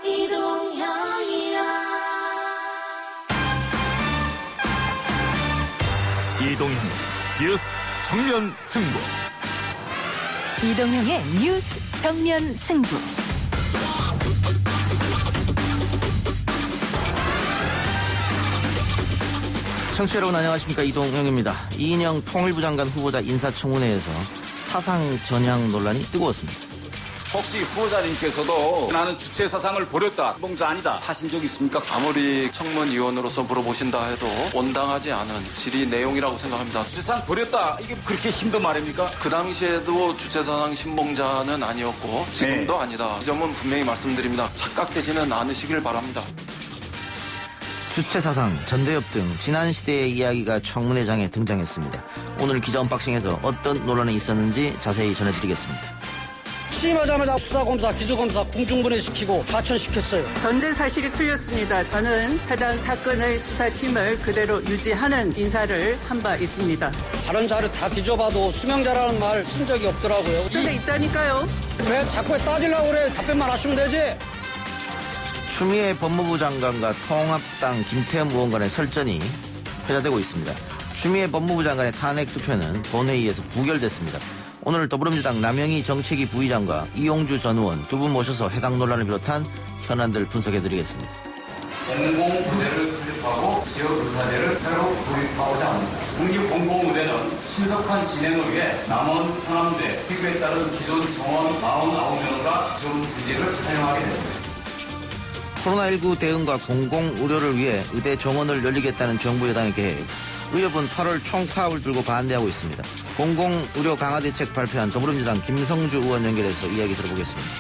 이동형 뉴스 정면 승부. 이동형의 뉴스 정면 승부. 청취자 여러분 안녕하십니까, 이동형입니다. 이인영 통일부 장관 후보자 인사청문회에서 사상 전향 논란이 뜨거웠습니다. 혹시 후보자님께서도 나는 주체 사상을 버렸다, 봉자 아니다 하신 적 있습니까? 아무리 청문위원으로서 물어보신다 해도 온당하지 않은 질의 내용이라고 생각합니다. 주체사상 버렸다, 이게 그렇게 힘든 말입니까? 그 당시에도 주체사상 신봉자는 아니었고 지금도 아니다. 이 점은 분명히 말씀드립니다. 착각되지는 않으시길 바랍니다. 주체사상, 전대협 등 지난 시대의 이야기가 청문회장에 등장했습니다. 오늘 기자 언박싱에서 어떤 논란이 있었는지 자세히 전해드리겠습니다. 취임하자마자 수사검사, 기소검사 공중분해시키고 좌천시켰어요. 전제 사실이 틀렸습니다. 저는 해당 사건의 수사팀을 그대로 유지하는 인사를 한 바 있습니다. 다른 자료 다 뒤져봐도 수명자라는 말 쓴 적이 없더라고요. 저게 있다니까요. 왜 자꾸 따지려고 그래? 답변만 하시면 되지. 추미애 법무부 장관과 통합당 김태흠 의원 간의 설전이 회자되고 있습니다. 추미애 법무부 장관의 탄핵 투표는 본회의에서 부결됐습니다. 오늘 더불어민주당 남영희 정책위 부의장과 이용주 전 의원 두 분 모셔서 해당 논란을 비롯한 현안들 분석해드리겠습니다. 공공의대를 설립하고 지역의사제를 새로 도입하고자 합니다. 국립공공의대는 신속한 진행을 위해 남원, 상암대, 피부에 따른 기존 정원 49명과 기존 부지를 사용하게 됩니다. 코로나19 대응과 공공의료를 위해 의대 정원을 열리겠다는 정부 여당의 계획. 의협은 8월 총파업을 들고 반대하고 있습니다. 공공의료 강화 대책 발표한 더불어민주당 김성주 의원 연결해서 이야기 들어보겠습니다.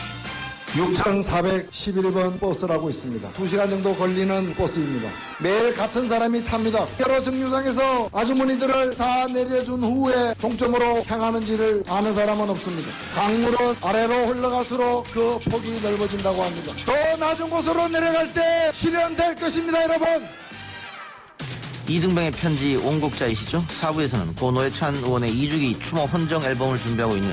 6411번 버스라고 있습니다. 2시간 정도 걸리는 버스입니다. 매일 같은 사람이 탑니다. 여러 정류장에서 아주머니들을 다 내려준 후에 종점으로 향하는지를 아는 사람은 없습니다. 강물은 아래로 흘러갈수록 그 폭이 넓어진다고 합니다. 더 낮은 곳으로 내려갈 때 실현될 것입니다, 여러분. 이등병의 편지 원곡자이시죠? 4부에서는 고 노회찬 의원의 2주기 추모 헌정 앨범을 준비하고 있는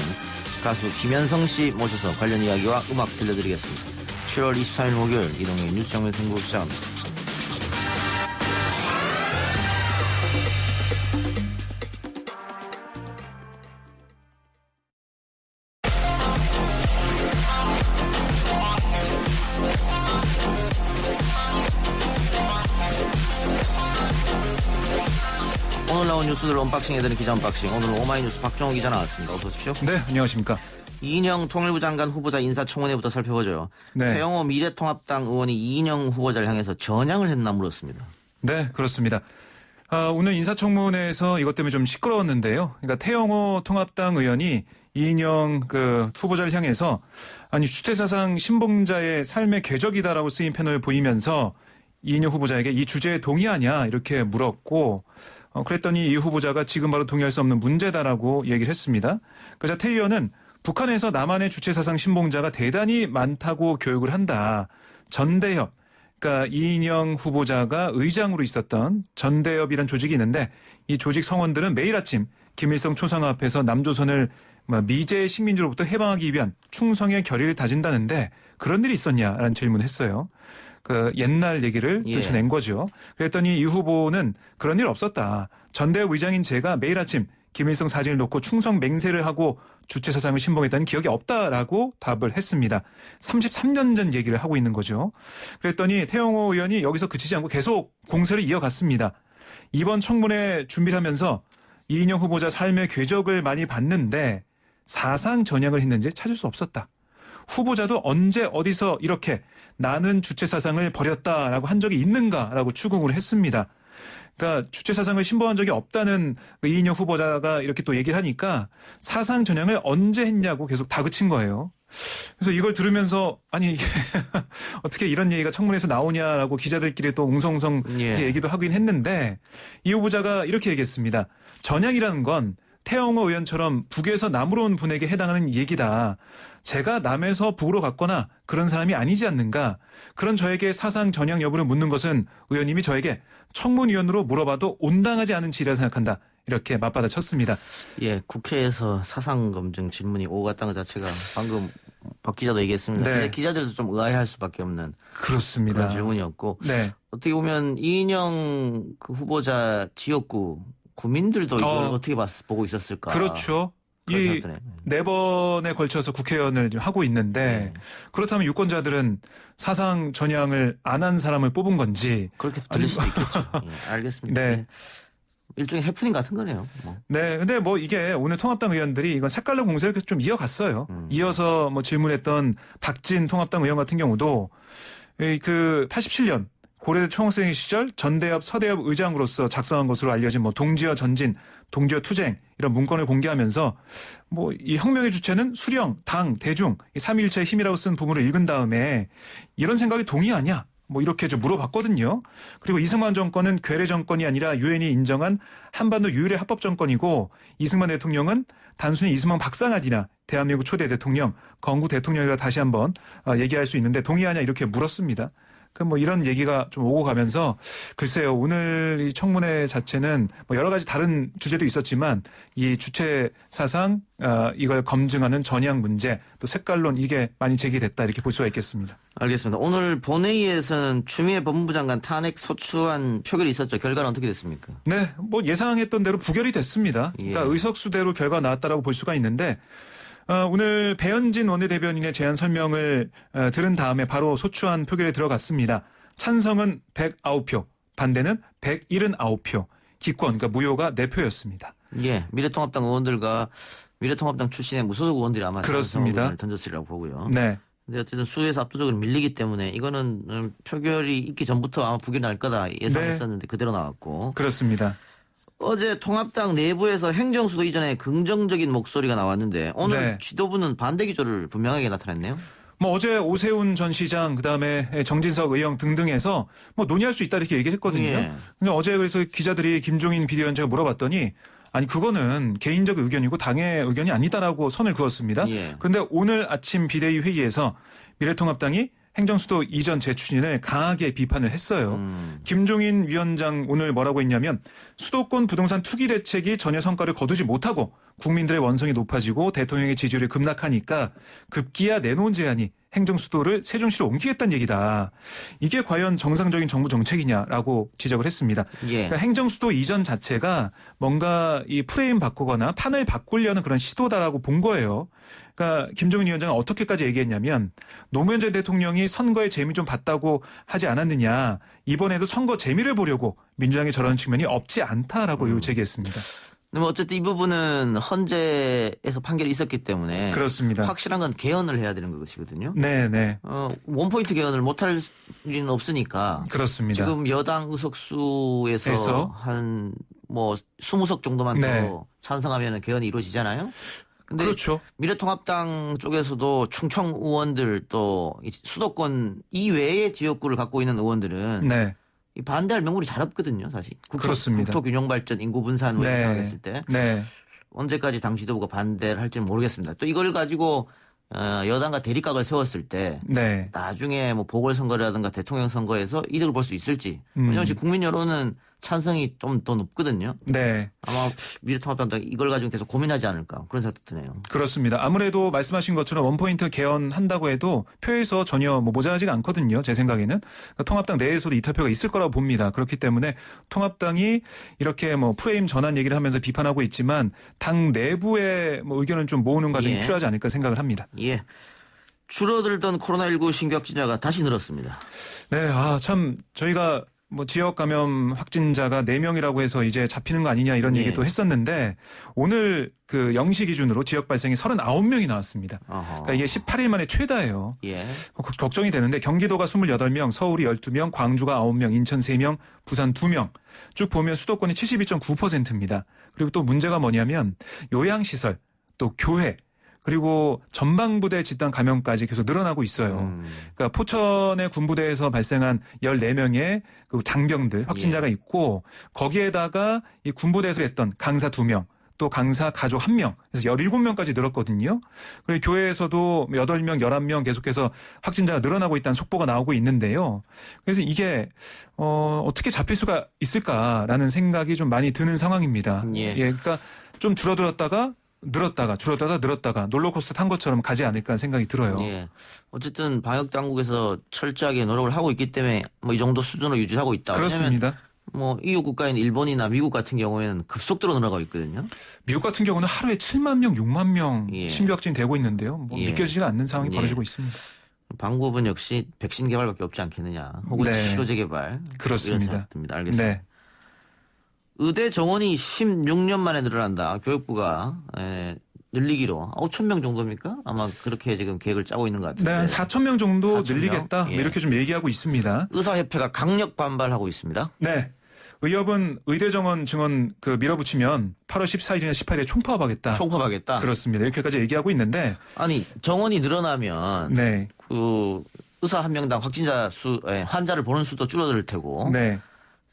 가수 김현성 씨 모셔서 관련 이야기와 음악 들려드리겠습니다. 7월 23일 목요일 이동의 뉴스 정면 승부 시작합니다. 오늘 나온 뉴스들 언박싱해드리는 기자 언박싱. 오늘 오마이뉴스 박정호 기자 나왔습니다. 어서 오십시오. 네, 안녕하십니까. 이인영 통일부 장관 후보자 인사청문회부터 살펴보죠. 네. 태영호 미래통합당 의원이 이인영 후보자를 향해서 전향을 했나 물었습니다. 네, 그렇습니다. 오늘 인사청문회에서 이것 때문에 좀 시끄러웠는데요. 그러니까 태영호 통합당 의원이 이인영 후보자를 향해서 아니 주체사상 신봉자의 삶의 궤적이다라고 쓰인 패널을 보이면서 이인영 후보자에게 이 주제에 동의하냐 이렇게 물었고 그랬더니 이 후보자가 지금 바로 동의할 수 없는 문제다라고 얘기를 했습니다. 그래서 태 의원은 북한에서 남한의 주체사상 신봉자가 대단히 많다고 교육을 한다. 전대협, 그러니까 이인영 후보자가 의장으로 있었던 전대협이라는 조직이 있는데 이 조직 성원들은 매일 아침 김일성 초상화 앞에서 남조선을 미제 식민지로부터 해방하기 위한 충성의 결의를 다진다는데 그런 일이 있었냐라는 질문을 했어요. 그 옛날 얘기를 들춰낸 거죠. 그랬더니 이 후보는 그런 일 없었다. 전대협 의장인 제가 매일 아침 김일성 사진을 놓고 충성 맹세를 하고 주체사상을 신봉했다는 기억이 없다라고 답을 했습니다. 33년 전 얘기를 하고 있는 거죠. 그랬더니 태영호 의원이 여기서 그치지 않고 계속 공세를 이어갔습니다. 이번 청문회 준비를 하면서 이인영 후보자 삶의 궤적을 많이 봤는데 사상 전향을 했는지 찾을 수 없었다. 후보자도 언제 어디서 이렇게 나는 주체사상을 버렸다라고 한 적이 있는가라고 추궁을 했습니다. 그러니까 주체사상을 신봉한 적이 없다는 이인영 후보자가 이렇게 또 얘기를 하니까 사상 전향을 언제 했냐고 계속 다그친 거예요. 그래서 이걸 들으면서 아니 이게 어떻게 이런 얘기가 청문회에서 나오냐라고 기자들끼리 또 웅성웅성 얘기도 하긴 했는데 이 후보자가 이렇게 얘기했습니다. 전향이라는 건 태영호 의원처럼 북에서 남으로 온 분에게 해당하는 얘기다. 제가 남에서 북으로 갔거나 그런 사람이 아니지 않는가. 그런 저에게 사상 전향 여부를 묻는 것은 의원님이 저에게 청문위원으로 물어봐도 온당하지 않은 질이라 생각한다. 이렇게 맞받아쳤습니다. 예, 국회에서 사상 검증 질문이 오갔다는 것 자체가 방금 박 기자도 얘기했습니다. 네. 근데 기자들도 좀 의아해할 수밖에 없는 그렇습니다. 그런 질문이었고 네. 어떻게 보면 이인영 그 후보자 지역구 구민들도 이걸 어떻게 보고 있었을까? 그렇죠. 그런 이 생각드네. 4번에 걸쳐서 국회의원을 지금 하고 있는데 그렇다면 유권자들은 사상 전향을 안 한 사람을 뽑은 건지 그렇게 들릴 수도 있겠죠. 예, 알겠습니다. 네. 예. 일종의 해프닝 같은 거네요. 뭐. 네, 근데 뭐 이게 오늘 통합당 의원들이 이건 색깔로 공세를 계속 좀 이어갔어요. 이어서 뭐 질문했던 박진 통합당 의원 같은 경우도 그 87년 고려대 총학생 시절 전대협 서대협 의장으로서 작성한 것으로 알려진 뭐 동지어 전진, 동지어 투쟁 이런 문건을 공개하면서 뭐 이 혁명의 주체는 수령, 당, 대중, 이 삼위일체의 힘이라고 쓴 부분을 읽은 다음에 이런 생각이 동의하냐? 뭐 이렇게 좀 물어봤거든요. 그리고 이승만 정권은 괴뢰 정권이 아니라 유엔이 인정한 한반도 유일의 합법 정권이고 이승만 대통령은 단순히 이승만 박사가 아니라 대한민국 초대 대통령, 건국 대통령이라 다시 한번 얘기할 수 있는데 동의하냐 이렇게 물었습니다. 그 뭐 이런 얘기가 좀 오고 가면서 글쎄요 오늘 이 청문회 자체는 뭐 여러 가지 다른 주제도 있었지만 이 주체 사상 이걸 검증하는 전향 문제 또 색깔론 이게 많이 제기됐다 이렇게 볼 수가 있겠습니다. 알겠습니다. 오늘 본회의에서는 추미애 법무부 장관 탄핵 소추안 표결이 있었죠. 결과는 어떻게 됐습니까? 네, 뭐 예상했던 대로 부결이 됐습니다. 그러니까 의석수대로 결과 나왔다라고 볼 수가 있는데. 오늘 배현진 원내대변인의 제안 설명을 들은 다음에 바로 소추안 표결에 들어갔습니다. 찬성은 109표, 반대는 179표, 기권, 그러니까 무효가 4표였습니다. 예, 미래통합당 의원들과 미래통합당 출신의 무소속 의원들이 아마 그렇습니다. 찬성을 던졌으리라고 보고요. 네. 근데 어쨌든 수에서 압도적으로 밀리기 때문에 이거는 표결이 있기 전부터 아마 부결이 날 거다 예상했었는데 그대로 나왔고. 그렇습니다. 어제 통합당 내부에서 행정수도 이전에 긍정적인 목소리가 나왔는데 오늘 지도부는 반대 기조를 분명하게 나타냈네요. 뭐 어제 오세훈 전 시장 그다음에 정진석 의원 등등에서 뭐 논의할 수 있다 이렇게 얘기를 했거든요. 예. 근데 어제 그래서 기자들이 김종인 비대위원장가 물어봤더니 아니 그거는 개인적 의견이고 당의 의견이 아니다라고 선을 그었습니다. 예. 그런데 오늘 아침 비대위 회의에서 미래통합당이 행정수도 이전 재추진을 강하게 비판을 했어요. 김종인 위원장 오늘 뭐라고 했냐면 수도권 부동산 투기 대책이 전혀 성과를 거두지 못하고 국민들의 원성이 높아지고 대통령의 지지율이 급락하니까 급기야 내놓은 제안이 행정수도를 세종시로 옮기겠다는 얘기다. 이게 과연 정상적인 정부 정책이냐라고 지적을 했습니다. 예. 그러니까 행정수도 이전 자체가 뭔가 이 프레임 바꾸거나 판을 바꾸려는 그런 시도다라고 본 거예요. 그러니까 김종인 위원장은 어떻게까지 얘기했냐면 노무현 전 대통령이 선거의 재미 좀 봤다고 하지 않았느냐. 이번에도 선거 재미를 보려고 민주당이 저런 측면이 없지 않다라고 제기했습니다. 근데 어쨌든 이 부분은 헌재에서 판결이 있었기 때문에 그렇습니다. 확실한 건 개헌을 해야 되는 것이거든요. 네네. 원포인트 개헌을 못할 일은 없으니까. 그렇습니다. 지금 여당 의석수에서 한 뭐 20석 정도만 더 찬성하면 개헌이 이루어지잖아요. 근데 그렇죠. 미래통합당 쪽에서도 충청 의원들 또 수도권 이외의 지역구를 갖고 있는 의원들은 이 반대할 명분이 잘 없거든요, 사실. 그렇습니다. 국토 균형 발전, 인구 분산 뭐 이런 생각했을 때 언제까지 당 지도부가 반대를 할지는 모르겠습니다. 또 이걸 가지고 여당과 대립각을 세웠을 때 나중에 뭐 보궐선거라든가 대통령 선거에서 이득을 볼 수 있을지. 왜냐하면 지금 국민 여론은 찬성이 좀 더 높거든요. 아마 미래통합당도 이걸 가지고 계속 고민하지 않을까 그런 생각도 드네요. 그렇습니다. 아무래도 말씀하신 것처럼 원포인트 개헌한다고 해도 표에서 전혀 뭐 모자라지가 않거든요. 제 생각에는. 그러니까 통합당 내에서도 이탈표가 있을 거라고 봅니다. 그렇기 때문에 통합당이 이렇게 뭐 프레임 전환 얘기를 하면서 비판하고 있지만 당 내부의 뭐 의견을 좀 모으는 과정이 필요하지 않을까 생각을 합니다. 예. 줄어들던 코로나19 신규 확진자가 다시 늘었습니다. 네, 참 저희가 뭐 지역 감염 확진자가 4명이라고 해서 이제 잡히는 거 아니냐 이런 얘기도 했었는데 오늘 그 0시 기준으로 지역 발생이 39명이 나왔습니다. 그러니까 이게 18일 만에 최다예요. 걱정이 되는데 경기도가 28명, 서울이 12명, 광주가 9명, 인천 3명, 부산 2명. 쭉 보면 수도권이 72.9%입니다. 그리고 또 문제가 뭐냐면 요양시설, 또 교회, 그리고 전방부대 집단 감염까지 계속 늘어나고 있어요. 그러니까 포천의 군부대에서 발생한 14명의 그 장병들 확진자가 있고 거기에다가 이 군부대에서 했던 강사 2명 또 강사 가족 1명 그래서 17명까지 늘었거든요. 그리고 교회에서도 8명, 11명 계속해서 확진자가 늘어나고 있다는 속보가 나오고 있는데요. 그래서 이게 어떻게 잡힐 수가 있을까라는 생각이 좀 많이 드는 상황입니다. 그러니까 좀 줄어들었다가 늘었다가 줄었다가 늘었다가 롤러코스터 탄 것처럼 가지 않을까 생각이 들어요. 예. 어쨌든 방역 당국에서 철저하게 노력을 하고 있기 때문에 뭐 이 정도 수준으로 유지하고 있다. 그렇습니다. 뭐 EU 국가인 일본이나 미국 같은 경우에는 급속도로 늘어가고 있거든요. 미국 같은 경우는 하루에 7만 명, 6만 명 예. 신규 확진이 되고 있는데요. 뭐 예. 믿겨지지가 않는 상황이 예. 벌어지고 있습니다. 방법은 역시 백신 개발밖에 없지 않겠느냐. 혹은 네. 치료제 개발. 그렇습니다. 이런 생각 듭니다. 알겠습니다. 네. 의대 정원이 16년 만에 늘어난다. 교육부가 늘리기로 5천 명 정도입니까? 아마 그렇게 지금 계획을 짜고 있는 것 같은데. 네, 한 4천 명 정도 4,000 명? 늘리겠다. 예. 이렇게 좀 얘기하고 있습니다. 의사협회가 강력 반발하고 있습니다. 네. 의협은 의대 정원 증원 밀어붙이면 8월 14일이나 18일에 총파업하겠다. 총파업하겠다. 그렇습니다. 이렇게까지 얘기하고 있는데. 아니 정원이 늘어나면 네. 그 의사 한 명당 환자를 보는 수도 줄어들 테고. 네.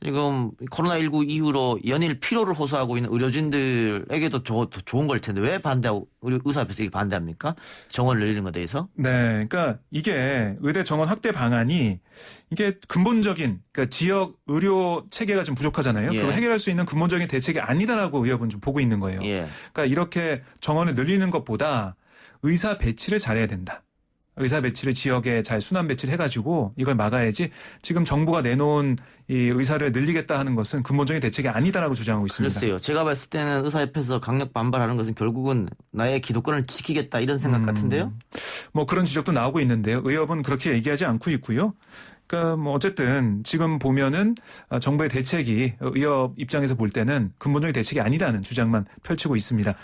지금 코로나19 이후로 연일 피로를 호소하고 있는 의료진들에게도 좋은 걸 텐데 왜 반대하고 우리 의사협회에서 이게 반대합니까? 정원을 늘리는 것에 대해서? 네. 그러니까 이게 의대 정원 확대 방안이 이게 근본적인 그러니까 지역 의료 체계가 좀 부족하잖아요. 예. 그걸 해결할 수 있는 근본적인 대책이 아니다라고 의협은 좀 보고 있는 거예요. 예. 그러니까 이렇게 정원을 늘리는 것보다 의사 배치를 잘해야 된다. 의사 배치를 지역에 잘 순환 배치를 해가지고 이걸 막아야지 지금 정부가 내놓은 이 의사를 늘리겠다 하는 것은 근본적인 대책이 아니다라고 주장하고 있습니다. 글쎄요. 제가 봤을 때는 의사협회에서 강력 반발하는 것은 결국은 나의 기독권을 지키겠다 이런 생각 같은데요. 뭐 그런 지적도 나오고 있는데요. 의협은 그렇게 얘기하지 않고 있고요. 그러니까 뭐 어쨌든 지금 보면은 정부의 대책이 의협 입장에서 볼 때는 근본적인 대책이 아니다는 주장만 펼치고 있습니다.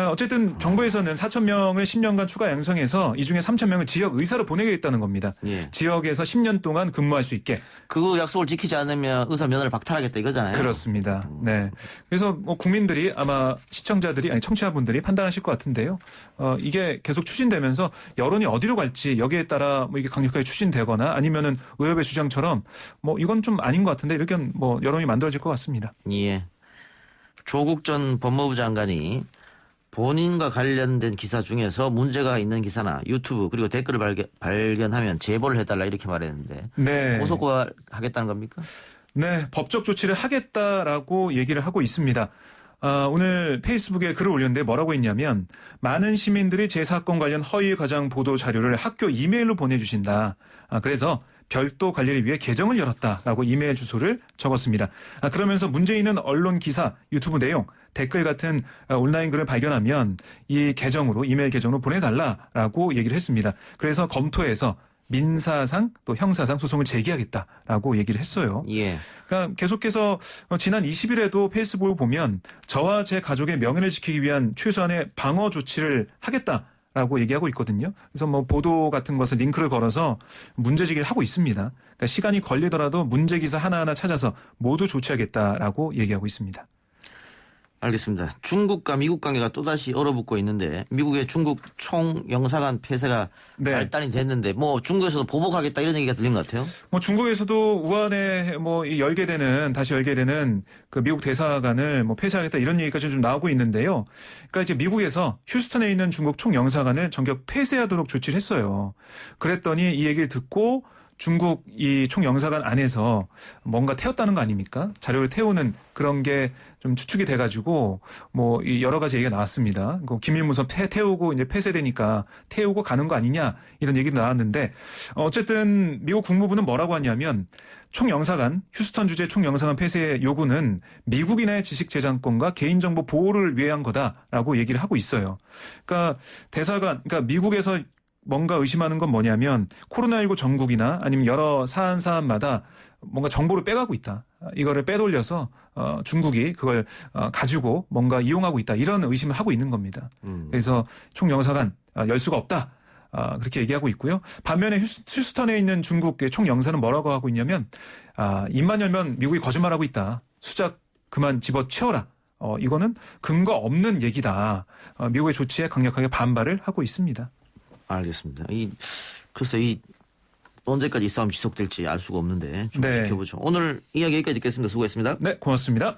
어쨌든 정부에서는 4천 명을 10년간 추가 양성해서 이 중에 3천 명을 지역 의사로 보내겠다는 겁니다. 예. 지역에서 10년 동안 근무할 수 있게. 그 약속을 지키지 않으면 의사 면허를 박탈하겠다 이거잖아요. 그렇습니다. 네. 그래서 뭐 국민들이 아마 청취자분들이 판단하실 것 같은데요. 이게 계속 추진되면서 여론이 어디로 갈지 여기에 따라 뭐 이게 강력하게 추진되거나 아니면은 의협의 주장처럼 뭐 이건 좀 아닌 것 같은데 이렇게 뭐 여론이 만들어질 것 같습니다. 예. 조국 전 법무부 장관이 본인과 관련된 기사 중에서 문제가 있는 기사나 유튜브 그리고 댓글을 발견하면 제보를 해달라 이렇게 말했는데 네. 고소하겠다는 겁니까? 네. 법적 조치를 하겠다라고 얘기를 하고 있습니다. 오늘 페이스북에 글을 올렸는데 뭐라고 했냐면 많은 시민들이 제 사건 관련 허위 과장 보도 자료를 학교 이메일로 보내주신다. 그래서 별도 관리를 위해 계정을 열었다라고 이메일 주소를 적었습니다. 그러면서 문제 있는 언론 기사, 유튜브 내용, 댓글 같은 온라인 글을 발견하면 이 계정으로 이메일 계정으로 보내달라라고 얘기를 했습니다. 그래서 검토해서 민사상 또 형사상 소송을 제기하겠다라고 얘기를 했어요. 예. 그러니까 계속해서 지난 20일에도 페이스북을 보면 저와 제 가족의 명예를 지키기 위한 최소한의 방어 조치를 하겠다라고 얘기하고 있거든요. 그래서 뭐 보도 같은 것을 링크를 걸어서 문제제기를 하고 있습니다. 그러니까 시간이 걸리더라도 문제 기사 하나하나 찾아서 모두 조치하겠다라고 얘기하고 있습니다. 알겠습니다. 중국과 미국 관계가 또다시 얼어붙고 있는데 미국의 중국 총영사관 폐쇄가 네. 발단이 됐는데 뭐 중국에서도 보복하겠다 이런 얘기가 들린 것 같아요. 뭐 중국에서도 우한에 뭐 다시 열게 되는 그 미국 대사관을 뭐 폐쇄하겠다 이런 얘기까지 좀 나오고 있는데요. 그러니까 이제 미국에서 휴스턴에 있는 중국 총영사관을 전격 폐쇄하도록 조치를 했어요. 그랬더니 이 얘기를 듣고 중국 이 총영사관 안에서 뭔가 태웠다는 거 아닙니까? 자료를 태우는 그런 게 좀 추측이 돼가지고 뭐 여러 가지 얘기가 나왔습니다. 기밀문서 태우고 이제 폐쇄되니까 태우고 가는 거 아니냐 이런 얘기도 나왔는데 어쨌든 미국 국무부는 뭐라고 하냐면 총영사관 휴스턴 주재 총영사관 폐쇄 요구는 미국인의 지식재산권과 개인정보 보호를 위한 거다라고 얘기를 하고 있어요. 그러니까 그러니까 미국에서 뭔가 의심하는 건 뭐냐면 코로나19 전국이나 아니면 여러 사안마다 뭔가 정보를 빼가고 있다. 이거를 빼돌려서 중국이 그걸 가지고 뭔가 이용하고 있다. 이런 의심을 하고 있는 겁니다. 그래서 총영사관 열 수가 없다. 그렇게 얘기하고 있고요. 반면에 휴스턴에 있는 중국의 총영사는 뭐라고 하고 있냐면 입만 열면 미국이 거짓말하고 있다. 수작 그만 집어치워라. 이거는 근거 없는 얘기다. 미국의 조치에 강력하게 반발을 하고 있습니다. 알겠습니다. 글쎄 언제까지 이 싸움 지속될지 알 수가 없는데 좀 네. 지켜보죠. 오늘 이야기 여기까지 듣겠습니다. 수고했습니다. 네, 고맙습니다.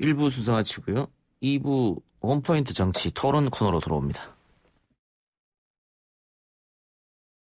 1부 수사 마치고요. 2부 원포인트 정치 토론 코너로 돌아옵니다.